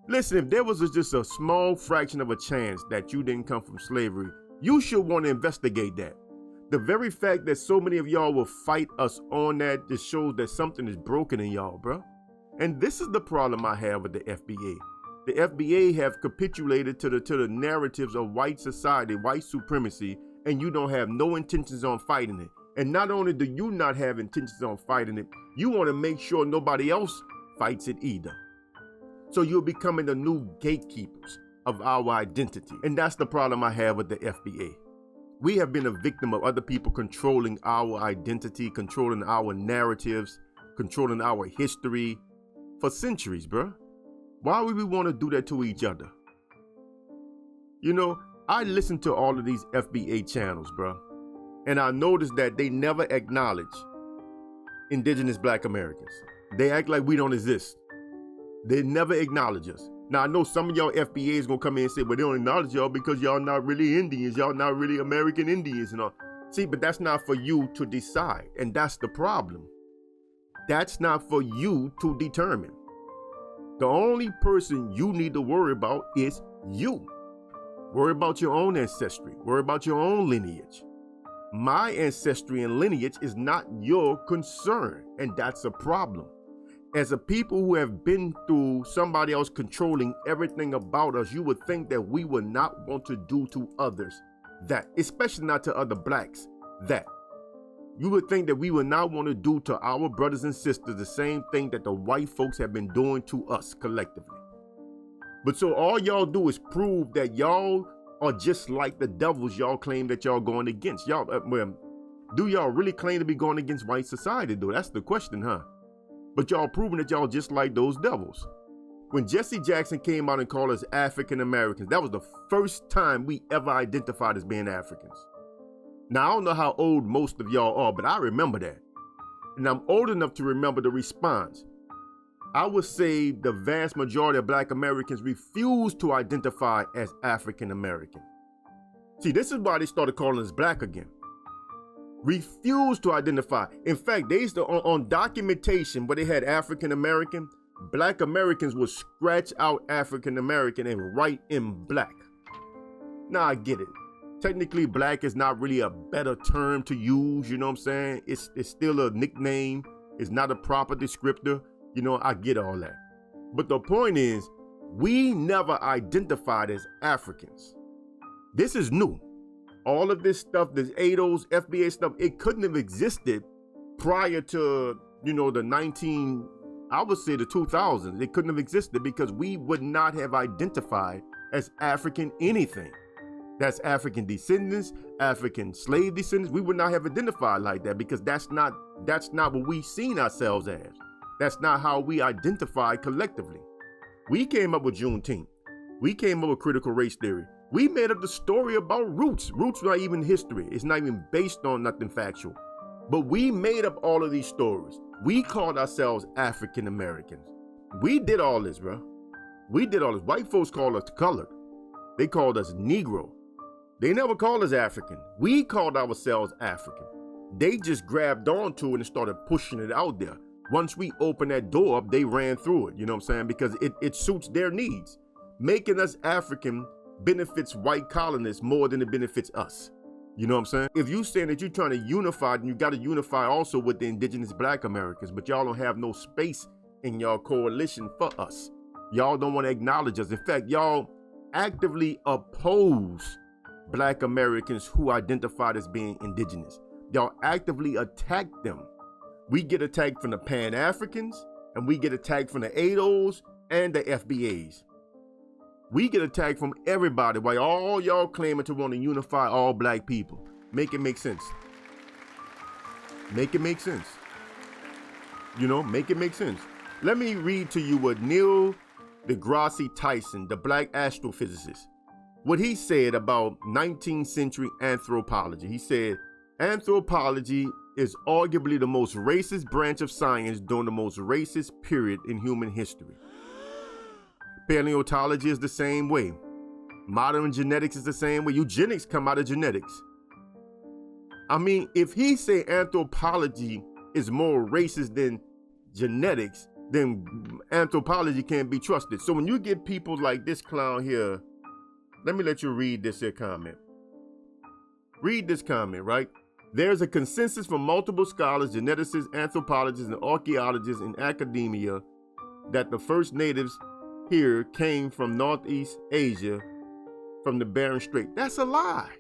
Listen, if there was just a small fraction of a chance that you didn't come from slavery, you should want to investigate that. The very fact that so many of y'all will fight us on that just shows that something is broken in y'all, bro. And this is the problem I have with the FBA. The FBA have capitulated to the narratives of white society, white supremacy, and you don't have no intentions on fighting it. And not only do you not have intentions on fighting it, you want to make sure nobody else fights it either. So you're becoming the new gatekeepers of our identity. And that's the problem I have with the FBA. We have been a victim of other people controlling our identity, controlling our narratives, controlling our history for centuries, bro. Why would we want to do that to each other? You know, I listen to all of these FBA channels, bro, and I noticed that they never acknowledge indigenous Black Americans. They act like we don't exist. They never acknowledge us. Now, I know some of y'all FBAs gonna come in and say, well, they don't acknowledge y'all because y'all not really Indians. Y'all not really American Indians and all. See, but that's not for you to decide. And that's the problem. That's not for you to determine. The only person you need to worry about is you. Worry about your own ancestry. Worry about your own lineage. My ancestry and lineage is not your concern. And that's a problem. As a people who have been through somebody else controlling everything about us, you would think that we would not want to do to others that, especially not to other Blacks, that. You would think that we would not want to do to our brothers and sisters the same thing that the white folks have been doing to us collectively. But so all y'all do is prove that y'all are just like the devils y'all claim that y'all going against. Y'all, do y'all really claim to be going against white society, though? That's the question, huh? But y'all proving that y'all just like those devils. When Jesse Jackson came out and called us African Americans, that was the first time we ever identified as being Africans. Now, I don't know how old most of y'all are, but I remember that. And I'm old enough to remember the response. I would say the vast majority of Black Americans refuse to identify as African American. See, this is why they started calling us Black again. Refuse to identify. In fact, they used to, on documentation where they had African American, Black Americans would scratch out African American and write in black. Now I get it. Technically, Black is not really a better term to use, you know what I'm saying? It's still a nickname. It's not a proper descriptor. You know, I get all that. But the point is, we never identified as Africans. This is new. All of this stuff, this ADOS, FBA stuff, it couldn't have existed prior to, you know, the 2000s. It couldn't have existed because we would not have identified as African anything. That's African descendants, African slave descendants. We would not have identified like that because that's not what we seen ourselves as. That's not how we identify collectively. We came up with Juneteenth. We came up with critical race theory. We made up the story about roots. Roots are not even history. It's not even based on nothing factual. But we made up all of these stories. We called ourselves African Americans. We did all this, bro. We did all this. White folks called us colored. They called us Negro. They never called us African. We called ourselves African. They just grabbed onto it and started pushing it out there. Once we opened that door up, they ran through it. You know what I'm saying? Because it suits their needs. Making us African benefits white colonists more than it benefits us. You know what I'm saying? If you saying that you're trying to unify, then you got to unify also with the indigenous Black Americans, but y'all don't have no space in y'all coalition for us. Y'all don't want to acknowledge us. In fact, y'all actively oppose Black Americans who identified as being indigenous. Y'all actively attack them. We get attacked from the Pan-Africans, and we get attacked from the ADOS and the FBAs. We get attacked from everybody while all y'all claiming to want to unify all Black people. Make it make sense. Make it make sense. You know, make it make sense. Let me read to you what Neil deGrasse Tyson, the Black astrophysicist, what he said about 19th century anthropology. He said, anthropology is arguably the most racist branch of science during the most racist period in human history. Paleontology is the same way. Modern genetics is the same way. Eugenics come out of genetics. I mean, if he say anthropology is more racist than genetics, then anthropology can't be trusted. So when you get people like this clown here, let me let you read this here comment. Read this comment, right? There's a consensus from multiple scholars, geneticists, anthropologists, and archaeologists in academia that the first natives here came from Northeast Asia, from the Bering Strait. That's a lie.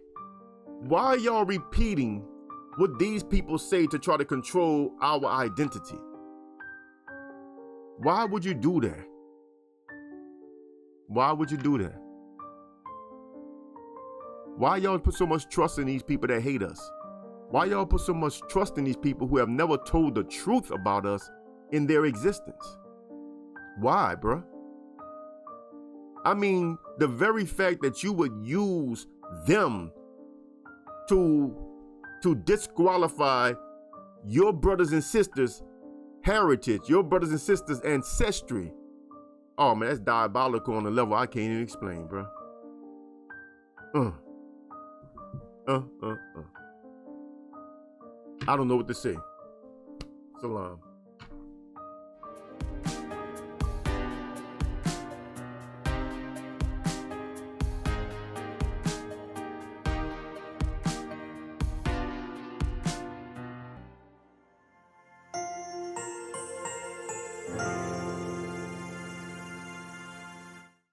Why are y'all repeating what these people say to try to control our identity? Why would you do that? Why would you do that? Why y'all put so much trust in these people that hate us? Why y'all put so much trust in these people who have never told the truth about us in their existence? Why, bruh? I mean, the very fact that you would use them to disqualify your brothers and sisters' heritage, your brothers and sisters' ancestry. Oh man, that's diabolical on a level I can't even explain, bro. I don't know what to say. Salam.